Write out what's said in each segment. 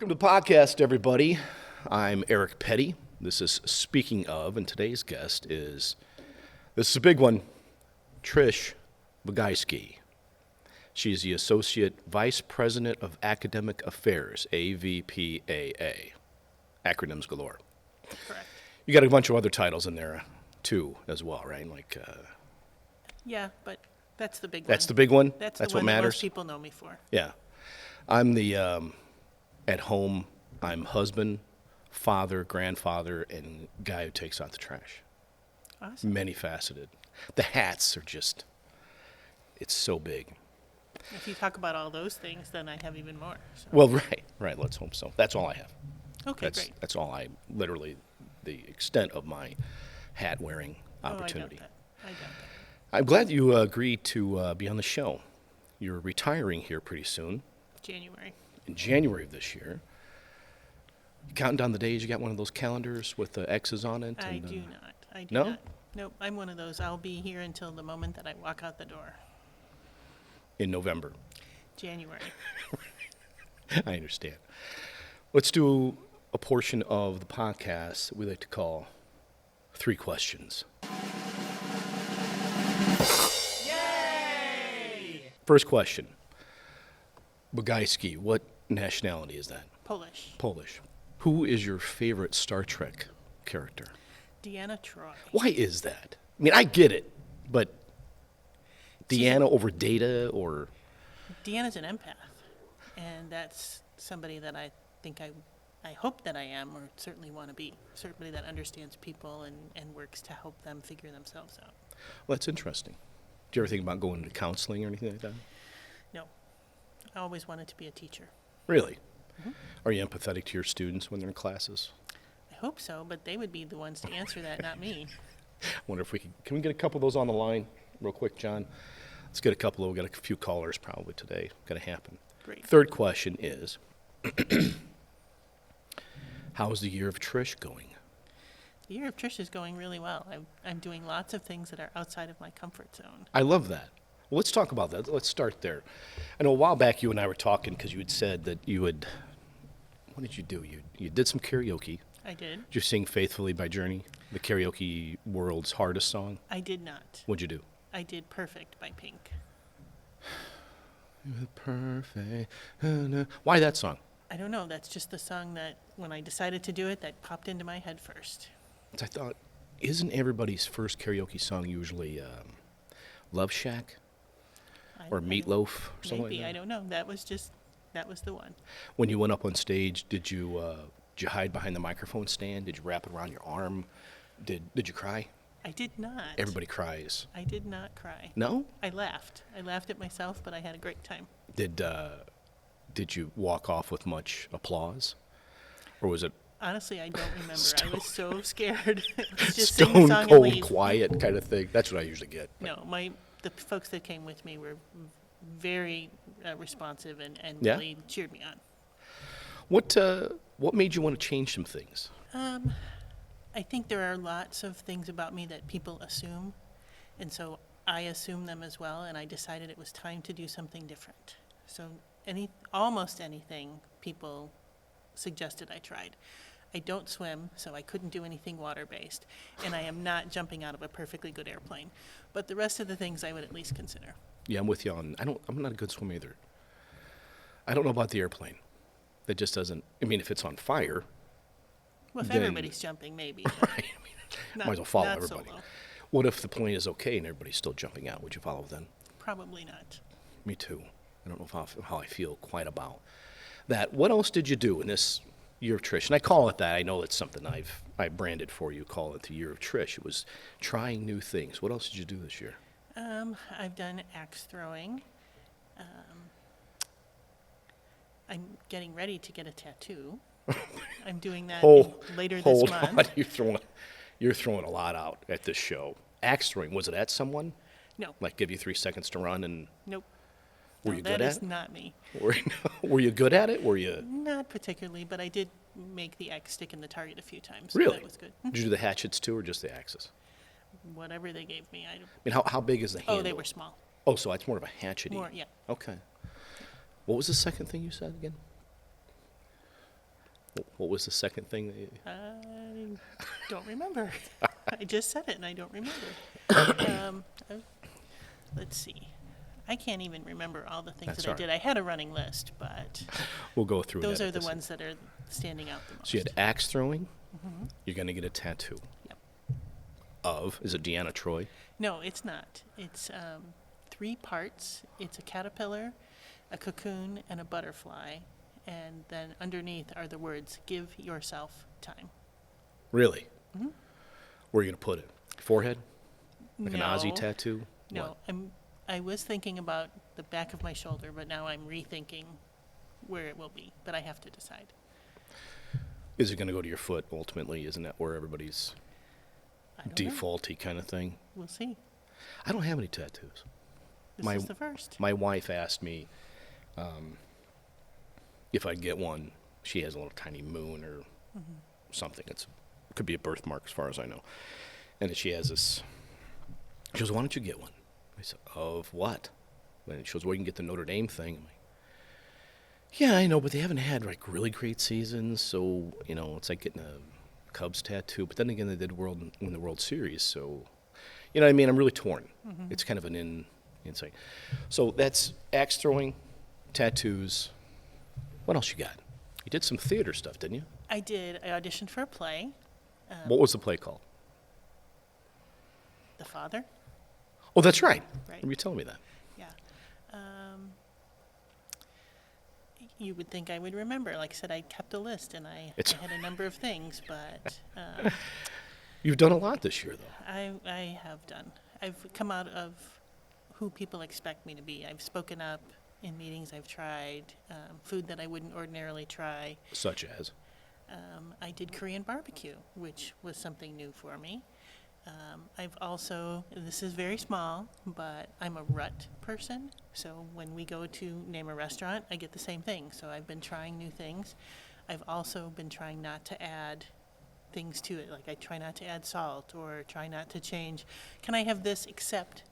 Welcome to the podcast, everybody. I'm Eric Petty. This is Speaking Of, and today's guest is, this is a big one, Trish Bugajski. She's the Associate Vice President of Academic Affairs, AVPAA. Acronyms galore. Correct. You got a bunch of other titles in there, too, as well, right? Yeah, but that's the big one. That's the big one? That's what the one matters? that most people know me for. Yeah. I'm the, at home, I'm husband, father, grandfather, and guy who takes out the trash. Awesome. Many faceted. The hats are just, it's so big. If you talk about all those things, then I have even more. So. Well, right, let's hope so. That's all I have. Okay, great. That's all literally, the extent of my hat-wearing opportunity. I doubt that. I'm glad you agreed to be on the show. You're retiring here pretty soon. January. In January of this year. You counting down the days, you got one of those calendars with the X's on it? I do not. I do no? not. Nope, I'm one of those. I'll be here until the moment that I walk out the door. In November. January. I understand. Let's do a portion of the podcast that we like to call 3 questions. Yay! First question. Bugajski, what nationality is that? Polish. Polish. Who is your favorite Star Trek character? Deanna Troi. Why is that? I mean, I get it, but Deanna over Data or... Deanna's an empath, and that's somebody that I think I hope that I am, or certainly want to be. Somebody that understands people and works to help them figure themselves out. Well, that's interesting. Do you ever think about going into counseling or anything like that? No. I always wanted to be a teacher. Really? Mm-hmm. Are you empathetic to your students when they're in classes? I hope so, but they would be the ones to answer that, not me. I wonder if can we get a couple of those on the line real quick, John? Let's get a couple we got a few callers probably today. Got to happen. Great. Third question is, how's the year of Trish going? The year of Trish is going really well. I'm doing lots of things that are outside of my comfort zone. I love that. Well, let's talk about that. Let's start there. I know a while back you and I were talking because you had said that you would, what did you do? You did some karaoke. I did. Did you sing Faithfully by Journey, the karaoke world's hardest song? I did not. What'd you do? I did Perfect by Pink. Perfect. Why that song? I don't know. That's just the song that, when I decided to do it, that popped into my head first. I thought, isn't everybody's first karaoke song usually Love Shack or Meatloaf or something Maybe, like that? I don't know. That was the one. When you went up on stage, did you hide behind the microphone stand? Did you wrap it around your arm? Did you cry? I did not. Everybody cries. I did not cry. No? I laughed. I laughed at myself, but I had a great time. Did you walk off with much applause? Or was it Honestly, I don't remember. I was so scared. Just sing the stone song and cold leave. quiet kind of thing? What I usually get. No, the folks that came with me were very responsive and Yeah? really cheered me on. What made you want to change some things? I think there are lots of things about me that people assume, and so I assume them as well, and I decided it was time to do something different. So almost anything people suggested I tried. I don't swim, so I couldn't do anything water-based, and I am not jumping out of a perfectly good airplane. But the rest of the things I would at least consider. Yeah, I'm with you on. I'm not a good swimmer either. I don't know about the airplane. That just doesn't. I mean, if it's on fire. Well, if then, everybody's jumping, maybe. Right. I mean, might as well follow not everybody. solo. What if the plane is okay and everybody's still jumping out? Would you follow then? Probably not. Me too. I don't know how I feel quite about that. What else did you do in this year of Trish? And I call it that. I know it's something I branded for you. Call it the year of Trish. It was trying new things. What else did you do this year? I've done axe throwing. I'm getting ready to get a tattoo. I'm doing that later this month. Hold on. You're throwing a lot out at this show. Axe throwing, was it at someone? No. Like give you 3 seconds to run and... Nope. Were No, you good that at is it? not me. Were you good at it? Were you... Not particularly, but I did make the axe stick in the target a few times. So Really? that was good. Did you do the hatchets too or just the axes? Whatever they gave me. I mean, how big is the handle? Oh, they were small. Oh, so it's more of a hatchet. More, yeah. Okay. What was the second thing you said again? What was the second thing? I don't remember. I just said it and I don't remember. Let's see. I can't even remember all the things That's that I all right. did. I had a running list, but We'll go through those that are at the this- ones that are standing out the most. So you had axe throwing. You're going to get a tattoo Yep. of, is it Deanna Troy? No, it's not. It's 3 parts. It's a caterpillar, a cocoon, and a butterfly. And then underneath are the words, "Give yourself time." Really? Where are you going to put it? Forehead? Like No. an Aussie tattoo? No, What? I was thinking about the back of my shoulder, but now I'm rethinking where it will be. But I have to decide. Is it going to go to your foot ultimately? Isn't that where everybody's I don't know. defaulty kind of thing? We'll see. I don't have any tattoos. This My- is the first. My wife asked me if I'd get one. She has a little tiny moon or something. It could be a birthmark as far as I know. And she has this. She goes, "Why don't you get one?" I said, "Of what?" And she goes, "Well, you can get the Notre Dame thing." I'm like, "Yeah, I know, but they haven't had like really great seasons, so it's like getting a Cubs tattoo." But then again, they did win the World Series, so you know what I mean. I'm really torn. It's kind of an insight. So that's axe throwing, tattoos. What else you got? You did some theater stuff, didn't you? I did. I auditioned for a play, What was the play called? The Father. Oh, that's right. Right. You telling me that? Yeah. You would think I would remember. Like I said, I kept a list and I had a number of things, but You've done a lot this year, though. I have done. I've come out of who people expect me to be. I've spoken up in meetings. I've tried food that I wouldn't ordinarily try. Such as? I did Korean barbecue, which was something new for me. I've also, this is very small, but I'm a rut person. So when we go to name a restaurant, I get the same thing. So I've been trying new things. I've also been trying not to add things to it. Like I try not to add salt or try not to change. Can I have this except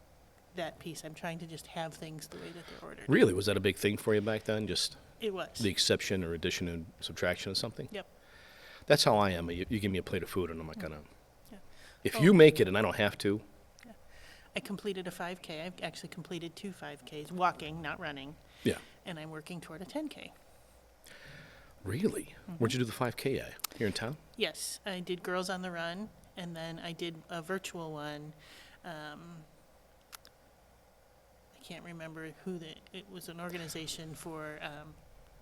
that piece? I'm trying to just have things the way that they're ordered. Really? Was that a big thing for you back then? Just It was. the exception or addition and subtraction of something? Yep. That's how I am. You give me a plate of food, and I'm not gonna. Yeah. If Oh. you make it and I don't have to, I completed a 5K. I've actually completed 2 5Ks, walking, not running, yeah. and I'm working toward a 10K. Really? Where'd you do the 5K at? Here in town? Yes, I did Girls on the Run, and then I did a virtual one. I can't remember it was an organization for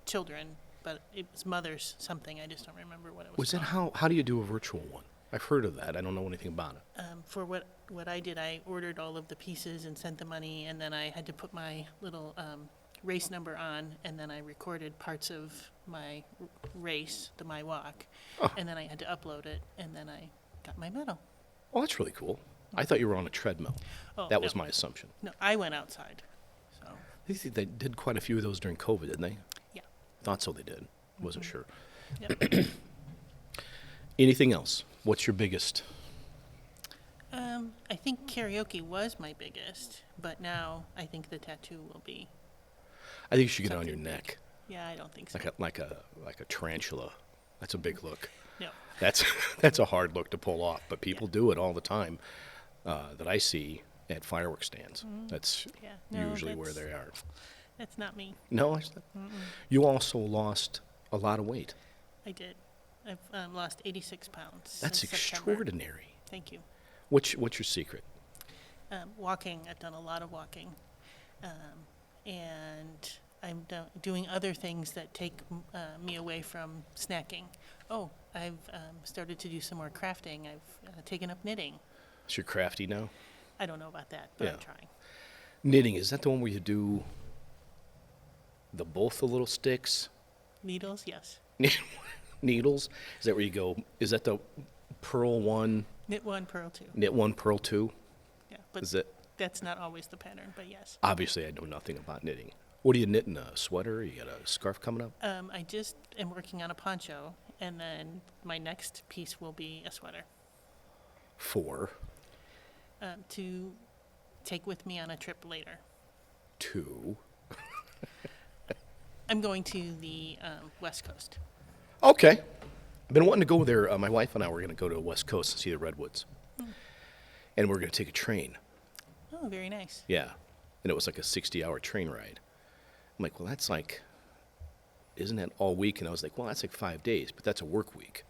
children, but it was Mothers something. I just don't remember what it was Was that called. how do you do a virtual one? I've heard of that. I don't know anything about it. For what I did, I ordered all of the pieces and sent the money, and then I had to put my little race number on, and then I recorded parts of my race, my walk, Oh. and then I had to upload it, and then I got my medal. Well, that's really cool. I thought you were on a treadmill. Oh, That was no. my assumption. No, I went outside. So, They did quite a few of those during COVID, didn't they? yeah. Thought so. They did. Wasn't sure. Yep. Anything else? What's your biggest? I think karaoke was my biggest, but now I think the tattoo will be. I think you should get it on your Something big. neck, Yeah, I don't think so. like a tarantula. That's a big look. No. That's a hard look to pull off, but people do it all the time that I see at fireworks stands. That's Yeah. No, usually where that's- they are. That's not me. No, you also lost a lot of weight. I did. I've lost 86 pounds. That's since September. extraordinary. Thank you. What's your secret? Walking. I've done a lot of walking. And I'm doing other things that take me away from snacking. Oh, I've started to do some more crafting. I've taken up knitting. So you're crafty now? I don't know about that, but Yeah. I'm trying. Knitting, is that the one where you do both the little sticks? Needles, yes. Needles? Is that where you go? Is that the purl one, Knit one, purl two. knit one, purl two? Yeah, but Is it? that's not always the pattern, but yes. Obviously, I know nothing about knitting. What are you knitting? A sweater? You got a scarf coming up? I just am working on a poncho, and then my next piece will be a sweater For to take with me on a trip later. two. I'm going to the West Coast. Okay. I've been wanting to go there. My wife and I were going to go to the West Coast and see the redwoods. And we're going to take a train. Oh, very nice. Yeah. And it was like a 60-hour train ride. I'm like, well, that's like, isn't that all week? And I was like, well, that's like 5 days, but that's a work week.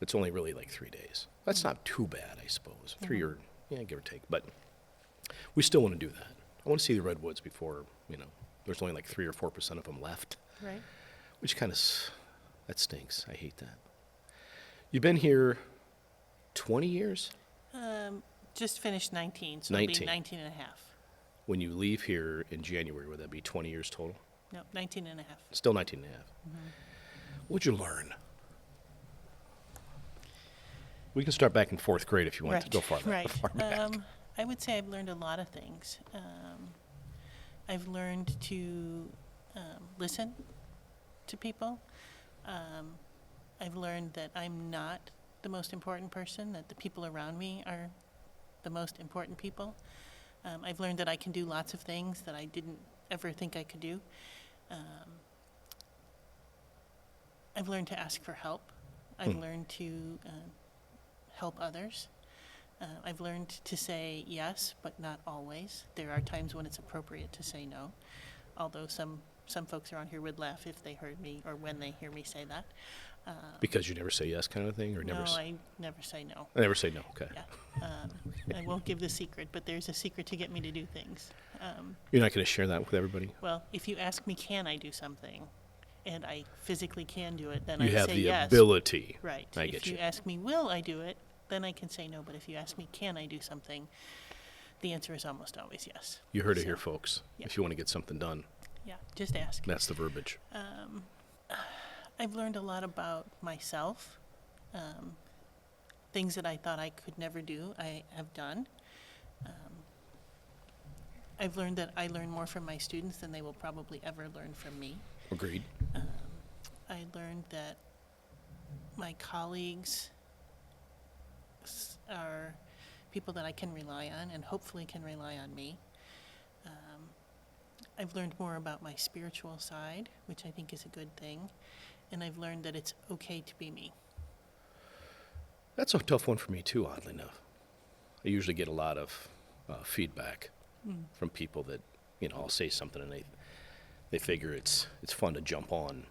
It's only really like 3 days. That's not too bad, I suppose. 3 or, yeah, give or take. But we still want to do that. I want to see the redwoods before, there's only like 3 or 4% of them left. Right. Which kind of, that stinks. I hate that. You've been here 20 years? Just finished 19, so 19. it'll be 19 and a half. When you leave here in January, would that be 20 years total? No, 19 and a half. Still 19 and a half. What'd you learn? We can start back in 4th grade if you want to go far back. Right. I would say I've learned a lot of things. I've learned to listen to people. I've learned that I'm not the most important person, that the people around me are the most important people. I've learned that I can do lots of things that I didn't ever think I could do. I've learned to ask for help. I've learned to help others. I've learned to say yes, but not always. There are times when it's appropriate to say no, although some folks around here would laugh if they heard me or when they hear me say that. Because you never say yes kind of thing? Or No, never I never say no. I never say no, okay. Yeah. I won't give the secret, but there's a secret to get me to do things. You're not going to share that with everybody? Well, if you ask me, can I do something, and I physically can do it, then You I have say the yes. ability. Right. I If get you you. ask me, will I do it, then I can say no. But if you ask me, can I do something, the answer is almost always yes. You heard it So, here, folks. yeah. If you want to get something done, Yeah, just ask. that's the verbiage. I've learned a lot about myself. Things that I thought I could never do, I have done. I've learned that I learn more from my students than they will probably ever learn from me. Agreed. I learned that my colleagues are people that I can rely on and hopefully can rely on me. I've learned more about my spiritual side, which I think is a good thing. And I've learned that it's okay to be me. That's a tough one for me, too, oddly enough. I usually get a lot of feedback from people that, I'll say something and they figure it's fun to jump on,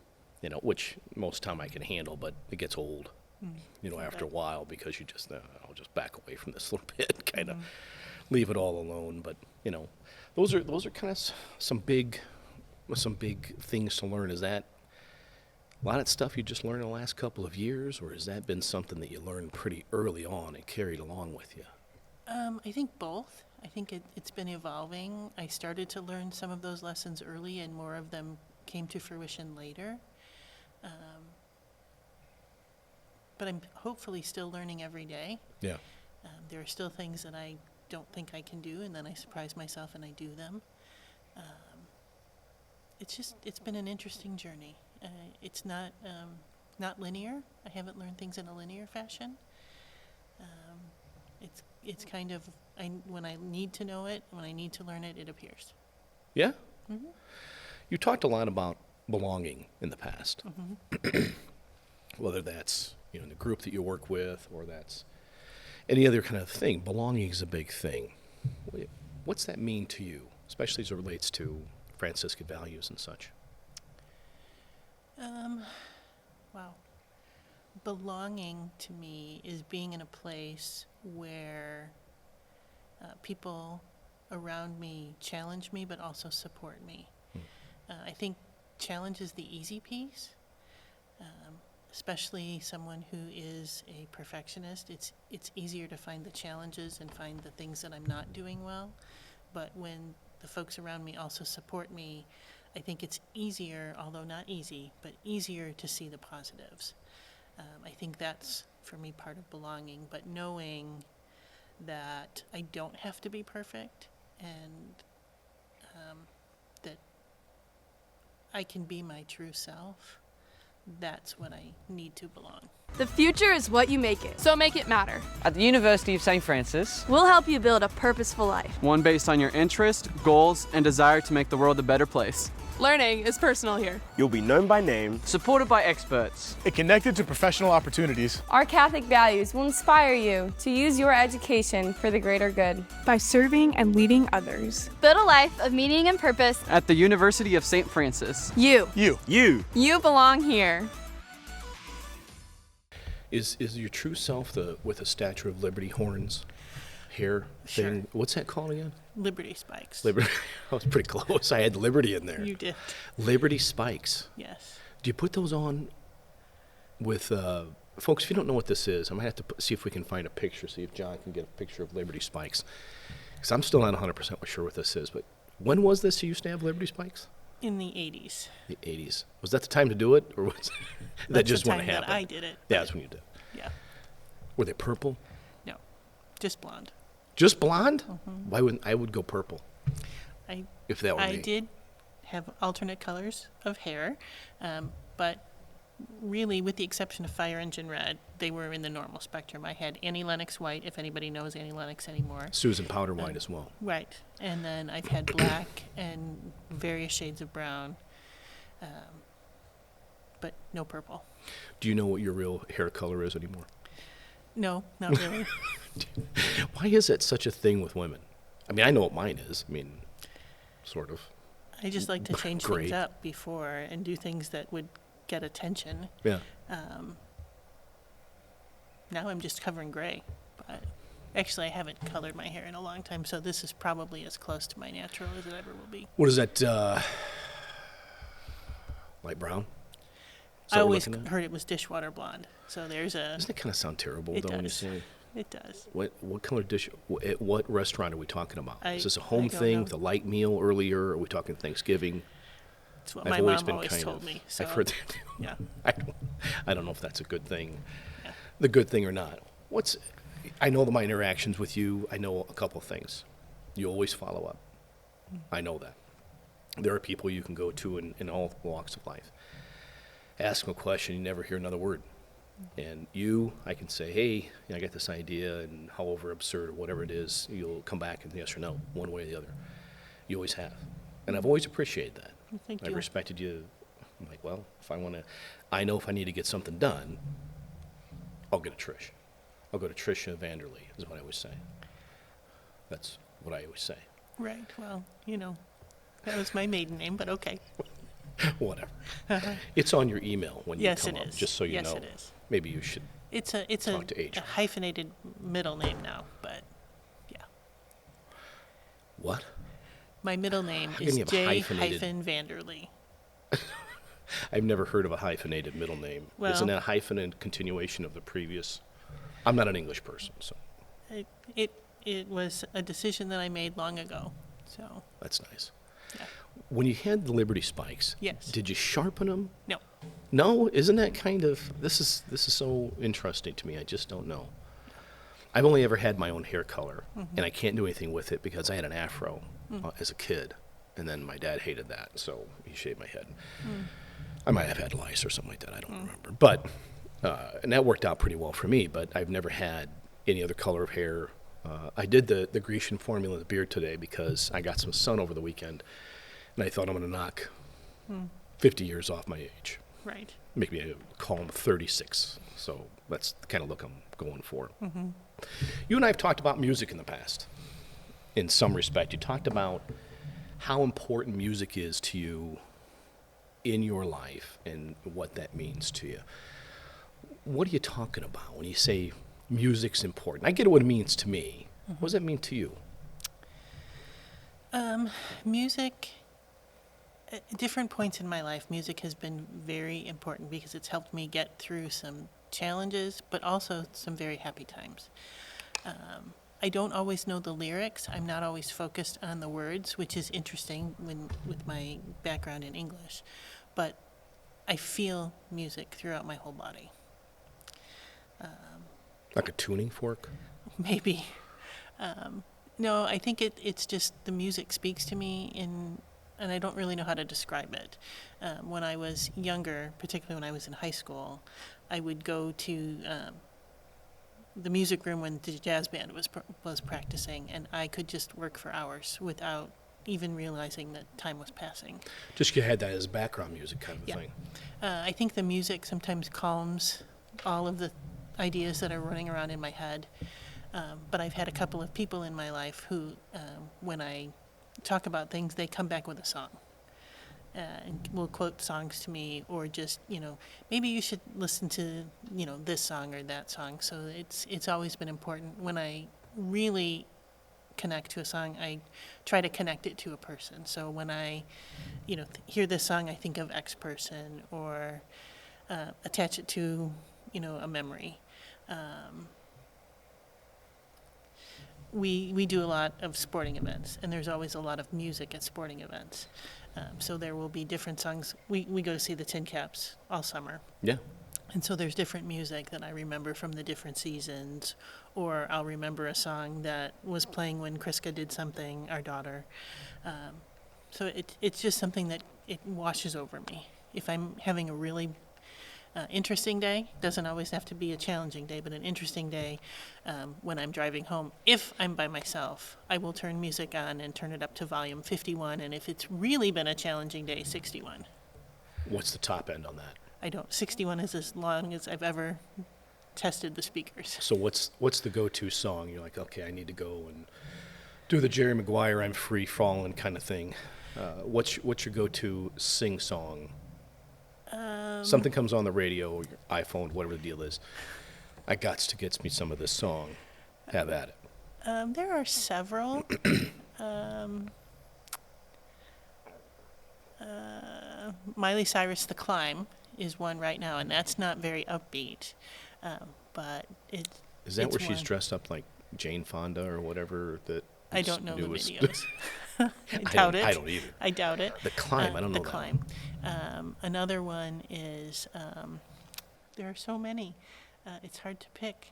which most time I can handle, but it gets old, after a while because you just, I'll just back away from this a little bit, kind of leave it all alone. But, those are kind of some big things to learn. Is that a lot of stuff you just learned in the last couple of years, or has that been something that you learned pretty early on and carried along with you? I think both. I think it's been evolving. I started to learn some of those lessons early, and more of them came to fruition later. But I'm hopefully still learning every day. Yeah. There are still things that I don't think I can do, and then I surprise myself and I do them. It's been an interesting journey. It's not linear. I haven't learned things in a linear fashion. It's kind of, when I need to know it, when I need to learn it, it appears. Yeah? You talked a lot about belonging in the past. Whether that's, in the group that you work with or that's any other kind of thing. Belonging is a big thing. What's that mean to you, especially as it relates to Franciscan values and such? Wow. Belonging to me is being in a place where people around me challenge me but also support me. I think challenge is the easy piece, especially someone who is a perfectionist. It's easier to find the challenges and find the things that I'm not doing well. But when the folks around me also support me, I think it's easier, although not easy, but easier to see the positives. I think that's, for me, part of belonging, but knowing that I don't have to be perfect and that I can be my true self, that's when I need to belong. The future is what you make it, so make it matter. At the University of St. Francis, We'll help you build a purposeful life. one based on your interest, goals, and desire to make the world a better place. Learning is personal here. You'll be known by name, Supported by experts. and connected to professional opportunities. Our Catholic values will inspire you to use your education for the greater good. By serving and leading others. Build a life of meaning and purpose. At the University of St. Francis. You. You belong here. Is your true self with a Statue of Liberty horns, hair Sure. thing? What's that called again? Liberty spikes. Liberty. I was pretty close. I had Liberty in there. You did. Liberty spikes. Yes. Do you put those on with folks? If you don't know what this is, I'm gonna have to see if we can find a picture. See if John can get a picture of Liberty spikes, because I'm still not 100% sure what this is. But when was this? You used to have Liberty spikes? In the 80s. The 80s. Was that the time to do it, or was that That's just the when time it happened? that I did it. Yeah, that's when you did. Yeah. Were they purple? No. Just blonde. Just blonde? Mm-hmm. Why wouldn't I would go purple I if that were I me? did have alternate colors of hair, but really, with the exception of Fire Engine Red, they were in the normal spectrum. I had Annie Lennox White, if anybody knows Annie Lennox anymore. Susan Powder White as well. Right. And then I've had black and various shades of brown, but no purple. Do you know what your real hair color is anymore? No, not really. Why is that such a thing with women? I mean, I know what mine is. I mean, sort of. I just like to change Great. things up before and do things that would get attention. Yeah. Now I'm just covering gray, but actually I haven't colored my hair in a long time, so this is probably as close to my natural as it ever will be. What is that? Light brown? Is that I what we're always looking at? heard it was dishwater blonde, so there's a. Doesn't it kind of sound terrible, It though, when you does. say? It does. What color dish? At what restaurant are we talking about? Is this a I home don't thing know. with a light meal earlier? Or are we talking Thanksgiving? It's what I've my always mom been always kind told of. me. So I've heard that. yeah. I don't know if that's a good thing. Yeah. The good thing or not. I know my interactions with you. I know a couple of things. You always follow up. I know that. There are people you can go to in all walks of life. Ask them a question, you never hear another word. And I can say, hey, I got this idea, and however absurd or whatever it is, you'll come back and yes or no, one way or the other. You always have. And I've always appreciated that. Thank I've you. respected you. I'm like, well, I know if I need to get something done, I'll get a Trish. I'll go to Tricia Vanderlee, is what I always say. That's what I always say. Right. Well, that was my maiden name, but okay. Whatever. It's on your email when you Yes, come it up, is. just so you Yes, know. it is. Maybe you should. It's a Talk to HR. hyphenated middle name now, but yeah. What? My middle name How can is you have a J hyphenated- hyphen Vanderlee. I've never heard of a hyphenated middle name. Isn't Well- that a hyphen and continuation of the previous? I'm not an English person, so It was a decision that I made long ago. So that's nice. yeah. When you had the Liberty Spikes, Yes. did you sharpen them? No. No, isn't that kind of this is so interesting to me. I just don't know. I've only ever had my own hair color, and I can't do anything with it because I had an afro as a kid, and then my dad hated that, so he shaved my head. I might have had lice or something like that. I don't remember, but and that worked out pretty well for me. But I've never had any other color of hair. I did the Grecian formula of the beard today because I got some sun over the weekend, and I thought I'm going to knock 50 years off my age. Right. Make me call him 36. So that's the kind of look I'm going for. You and I have talked about music in the past. In some respect, you talked about how important music is to you in your life and what that means to you. What are you talking about when you say music's important? I get what it means to me. What does that mean to you? Music, at different points in my life, music has been very important because it's helped me get through some challenges, but also some very happy times. I don't always know the lyrics. I'm not always focused on the words, which is interesting with my background in English. But I feel music throughout my whole body. Like a tuning fork? Maybe. No, I think it's just the music speaks to me and I don't really know how to describe it. When I was younger, particularly when I was in high school, I would go to the music room when the jazz band was practicing, and I could just work for hours without even realizing that time was passing. Just you had that as background music kind of a Yeah. thing. I think the music sometimes calms all of the ideas that are running around in my head. But I've had a couple of people in my life who, when I talk about things, they come back with a song. And will quote songs to me, or just, maybe you should listen to, this song or that song. So it's always been important. When I really connect to a song, I try to connect it to a person. So when I, hear this song, I think of X person, or attach it to, a memory. We do a lot of sporting events, and there's always a lot of music at sporting events. So there will be different songs. We go to see the Tin Caps all summer. Yeah. And so there's different music that I remember from the different seasons, or I'll remember a song that was playing when Kriska did something, our daughter. So it's just something that it washes over me. If I'm having a really interesting day, doesn't always have to be a challenging day, but an interesting day, when I'm driving home, if I'm by myself, I will turn music on and turn it up to volume 51, and if it's really been a challenging day, 61. What's the top end on that? 61 is as long as I've ever tested the speakers. So what's the go-to song? You're like, okay, I need to go and do the Jerry Maguire "I'm Free Fallin'" kind of thing. What's your go-to sing song? Something comes on the radio or your iPhone, whatever the deal is. I gets me some of this song. Have at it. There are several. Miley Cyrus, "The Climb" is one right now, and that's not very upbeat, but it's. Is that it's where she's one. dressed up like Jane Fonda or whatever? I don't know the newest- videos. I doubt it. I don't either. I doubt it. The Climb, I don't know The that Climb. Another one is, there are so many. It's hard to pick.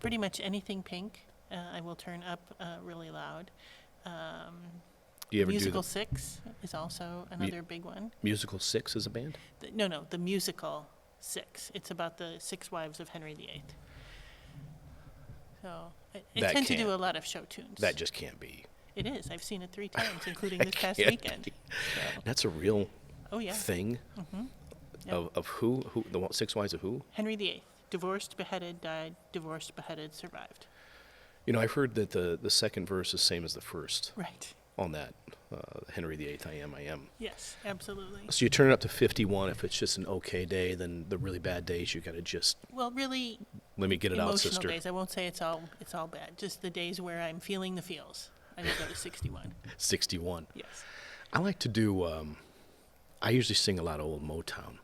Pretty much anything Pink, I will turn up really loud. Do you ever Musical do 6 is also another big one. Musical 6 as a band? No, the musical 6. It's about the 6 wives of Henry VIII. So I That tend to do can't- a lot of show tunes. That just can't be. It is. I've seen it 3 times, including That this past can't weekend. be. So, That's a real oh yeah. thing Yep. of who? The 6 wives of who? Henry VIII, divorced, beheaded, died, divorced, beheaded, survived. I've heard that the second verse is same as the first Right. on that. Henry VIII, I am. Yes, absolutely. So you turn it up to 51 if it's just an okay day. Then the really bad days, you got to just Well, really let me get it out, emotional sister. days. I won't say it's all bad. Just the days where I'm feeling the feels. I will go to 61. 61. Yes. I like to do. I usually sing a lot of old Motown.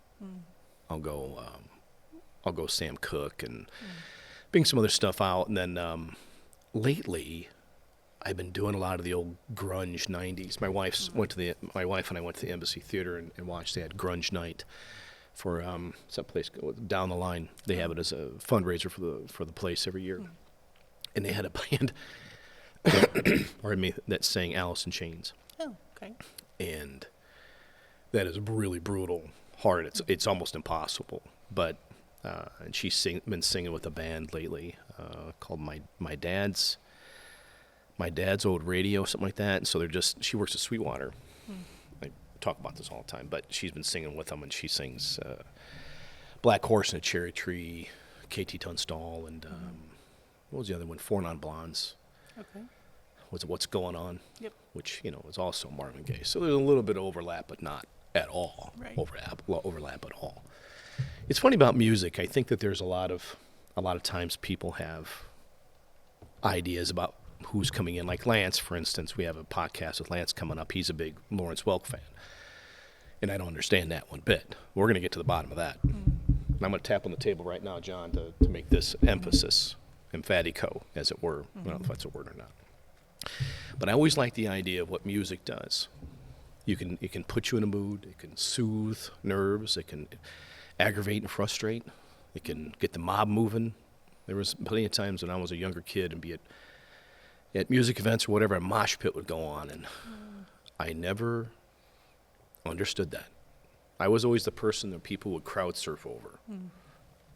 I'll go Sam Cooke and bring some other stuff out, and then lately, I've been doing a lot of the old grunge '90s. My wife and I went to the Embassy Theater and watched. They had Grunge Night for someplace down the line. They have it as a fundraiser for the place every year, and they had a band. Pardon me, that sang Alice in Chains, Oh, okay. and that is really brutal, hard. It's almost impossible. But and she's been singing with a band lately called my dad's old radio, something like that. And so she works at Sweetwater. I talk about this all the time, but she's been singing with them, and she sings Black Horse and a Cherry Tree, KT Tunstall, and what was the other one? Four Non Blondes. Okay. Was it What's Going On? Yep. Which, is also Marvin Gaye. So there's a little bit of overlap, but not at all. Right. Overlap at all. It's funny about music. I think that there's a lot of times people have ideas about who's coming in. Like Lance, for instance, we have a podcast with Lance coming up. He's a big Lawrence Welk fan. And I don't understand that one bit. We're going to get to the bottom of that. And I'm going to tap on the table right now, John, to make this emphasis, emphatico, as it were. I don't know if that's a word or not. But I always like the idea of what music does. It can put you in a mood. It can soothe nerves. It can aggravate and frustrate. It can get the mob moving. There was plenty of times when I was a younger kid and be at music events or whatever, a mosh pit would go on, and I never understood that. I was always the person that people would crowd surf over,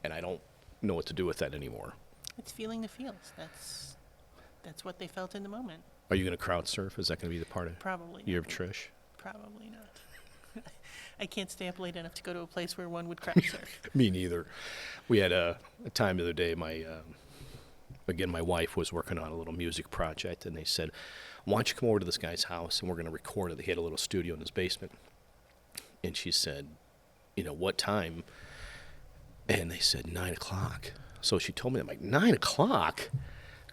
and I don't know what to do with that anymore. It's feeling the feels. That's what they felt in the moment. Are you going to crowd surf? Is that going to be the part of Probably your not. Trish? Probably not. I can't stay up late enough to go to a place where one would crowd surf. Me neither. We had a time the other day, my wife was working on a little music project, and they said, why don't you come over to this guy's house, and we're going to record it. He had a little studio in his basement. And she said, what time? And they said 9 o'clock. So she told me, I'm like, 9 o'clock?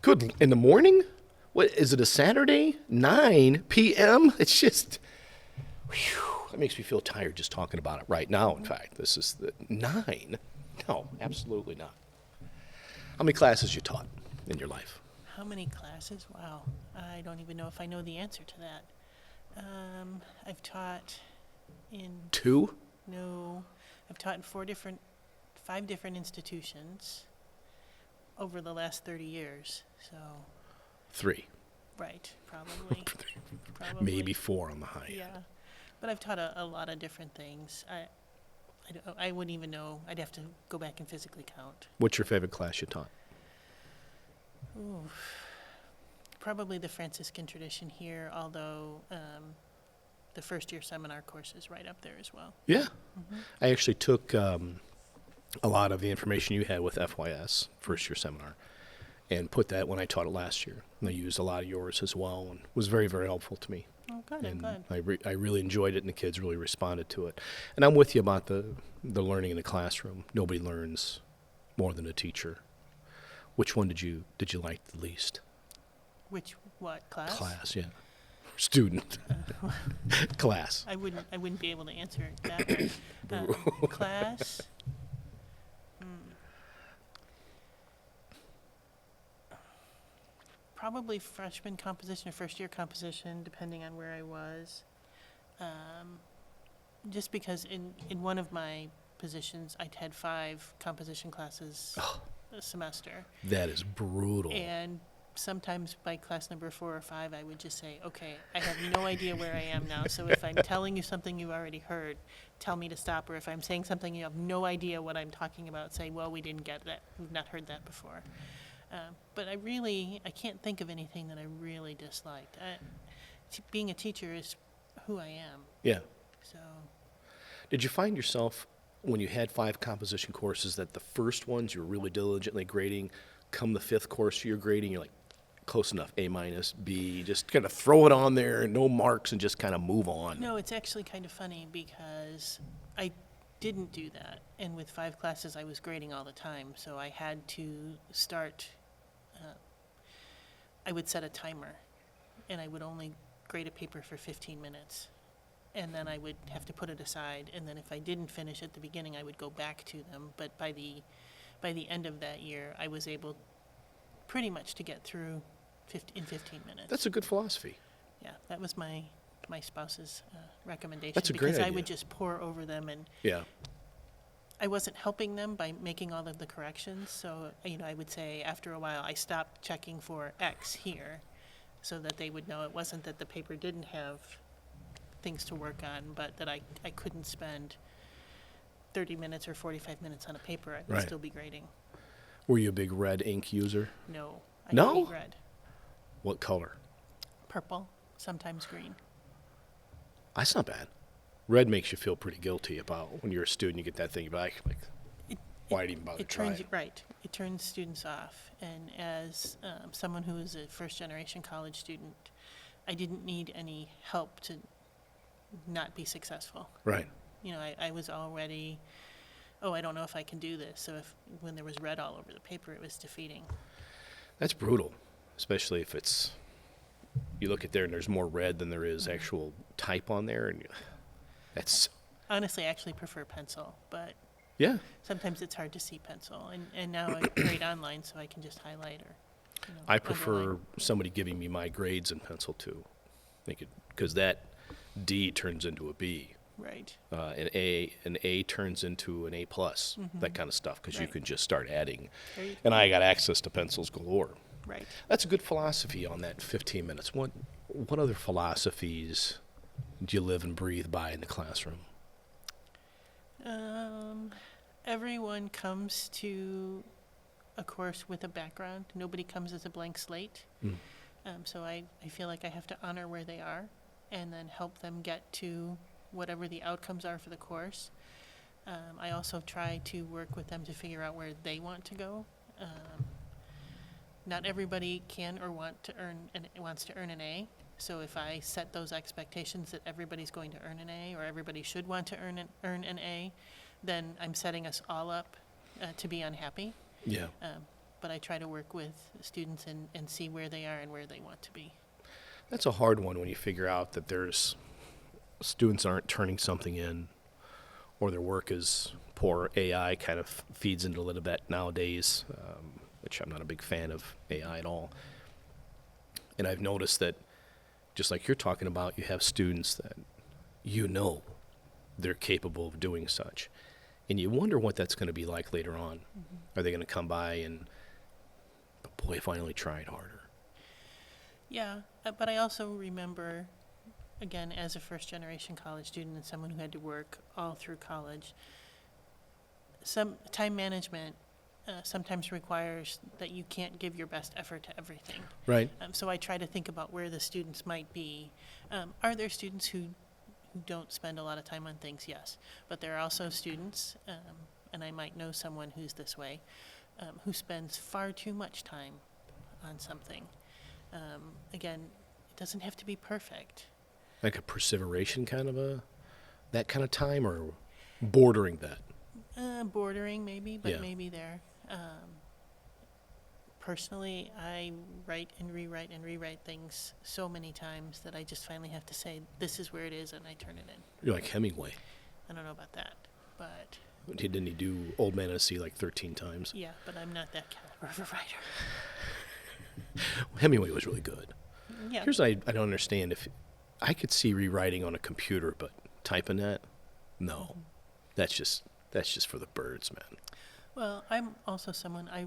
Good, in the morning? What, is it a Saturday? 9 p.m.? It's just, whew, that makes me feel tired just talking about it right now, in fact. This is the 9? No, absolutely not. How many classes you taught in your life? How many classes? Wow. I don't even know if I know the answer to that. I've taught in... 2? No. I've taught in 5 different institutions over the last 30 years. So, 3. right, probably. Maybe 4 on the high end. Yeah. But I've taught a lot of different things. I wouldn't even know. I'd have to go back and physically count. What's your favorite class you taught? Ooh. Probably the Franciscan tradition here, although the first-year seminar course is right up there as well. Yeah. I actually took a lot of the information you had with FYS, first year seminar, and put that when I taught it last year. And I used a lot of yours as well, and it was very, very helpful to me. Oh, good, I'm And glad. I really enjoyed it, and the kids really responded to it. And I'm with you about the learning in the classroom. Nobody learns more than a teacher. Which one did you like the least? What, class? Class, yeah. Student. Class. I wouldn't be able to answer that way. Class. Probably freshman composition or first year composition, depending on where I was. Just because in one of my positions, I'd had 5 composition classes a semester. That is brutal. And sometimes by class number 4 or 5, I would just say, okay, I have no idea where I am now. So if I'm telling you something you've already heard, tell me to stop. Or if I'm saying something you have no idea what I'm talking about, say, well, we didn't get that. We've not heard that before. But I can't think of anything that I really disliked. Being a teacher is who I am. Yeah. So Did you find yourself, when you had 5 composition courses, that the first ones you were really diligently grading, come the 5th course you're grading, you're like, close enough, A minus, B, just kind of throw it on there, no marks, and just kind of move on? no, it's actually kind of funny because I didn't do that. And with 5 classes, I was grading all the time. So I had to start, I would set a timer, and I would only grade a paper for 15 minutes. And then I would have to put it aside. And then if I didn't finish at the beginning, I would go back to them. But by the end of that year, I was able pretty much to get through in 15 minutes. That's a good philosophy. Yeah, that was my spouse's recommendation. That's a great because I idea. would just pour over them, and Yeah. I wasn't helping them by making all of the corrections. So, I would say after a while, I stopped checking for X here so that they would know it wasn't that the paper didn't have things to work on, but that I couldn't spend 30 minutes or 45 minutes on a paper. I would Right. still be grading. Were you a big red ink user? No. I No? hate red. What color? Purple, sometimes green. That's not bad. Red makes you feel pretty guilty about when you're a student, you get that thing, you're like why'd even bother It turns trying? right. It turns students off. And as someone who is a first-generation college student, I didn't need any help to not be successful. Right. I was already, I don't know if I can do this. So when there was red all over the paper, it was defeating. That's brutal, especially if you look at there and there's more red than there is actual type on there, and that's Honestly, I actually prefer pencil, but yeah. sometimes it's hard to see pencil. And now I grade online, so I can just highlight or I prefer underline. somebody giving me my grades in pencil too, because that D turns into a B, Right. an A turns into an A plus, that kind of stuff, because you Right. can just start adding. There you And I got access to pencils galore. Right. That's a good philosophy on that 15 minutes. What other philosophies do you live and breathe by in the classroom? Everyone comes to a course with a background. Nobody comes as a blank slate. So I feel like I have to honor where they are and then help them get to whatever the outcomes are for the course. I also try to work with them to figure out where they want to go. Not everybody can or wants to earn an A. So if I set those expectations that everybody's going to earn an A or everybody should want to earn an A, then I'm setting us all up to be unhappy. Yeah. But I try to work with students and see where they are and where they want to be. That's a hard one when you figure out that there's students aren't turning something in or their work is poor. AI kind of feeds into a little bit nowadays, which I'm not a big fan of AI at all. And I've noticed that just like you're talking about, you have students that they're capable of doing such. And you wonder what that's going to be like later on. Mm-hmm. Are they going to come by and, but boy, if I only tried harder. Yeah, but I also remember, again, as a first-generation college student and someone who had to work all through college, some time management sometimes requires that you can't give your best effort to everything. Right. So I try to think about where the students might be. Are there students who don't spend a lot of time on things? Yes. But there are also students, and I might know someone who's this way, who spends far too much time on something. Again, it doesn't have to be perfect. Like a perseveration that kind of time, or bordering that? Bordering maybe, but Yeah. maybe there. Personally, I write and rewrite things so many times that I just finally have to say, this is where it is, and I turn it in. You're like Hemingway. I don't know about that, but Didn't he do Old Man and the Sea like 13 times? yeah, but I'm not that caliber of a writer. Hemingway was really good. Yeah. Here's what I don't understand. If I could see rewriting on a computer, but typing that, no. That's just for the birds, man. Well, I'm also someone, I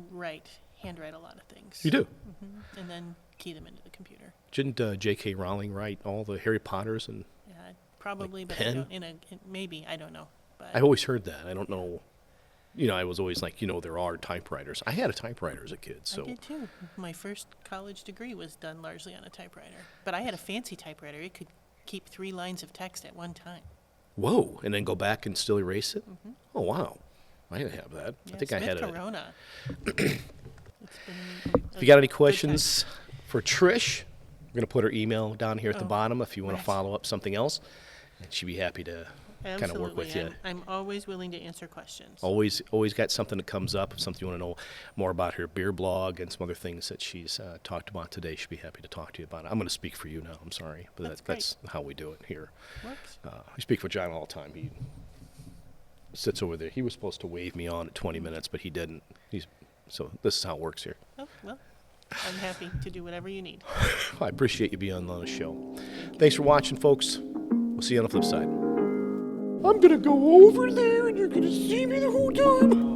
handwrite a lot of things. You do? Mm-hmm. And then key them into the computer. Didn't J.K. Rowling write all the Harry Potters? And Yeah, probably, Like but pen? Maybe, I don't know. But I've always heard that. I don't know. I was always like, there are typewriters. I had a typewriter as a kid, so. I did too. My first college degree was done largely on a typewriter. But I had a fancy typewriter. It could keep 3 lines of text at one time. Whoa, and then go back and still erase it? Mm-hmm. Oh, wow. I didn't have that. Yeah, I think Smith I had Corona. If you got any questions for Trish, I'm going to put her email down here at the Oh, bottom if you want right. to follow up something else. And she'd be happy to kind of work with you. I'm always willing to answer questions. Always got something that comes up, something you want to know more about her beer blog and some other things that she's talked about today. She'd be happy to talk to you about it. I'm going to speak for you now. I'm sorry, but that's how we do it here. Works. We speak for John all the time. He sits over there. He was supposed to wave me on at 20 minutes, but he didn't. So this is how it works here. Oh, well, I'm happy to do whatever you need. I appreciate you being on the show. Thanks for watching, folks. We'll see you on the flip side. I'm going to go over there, and you're going to see me the whole time.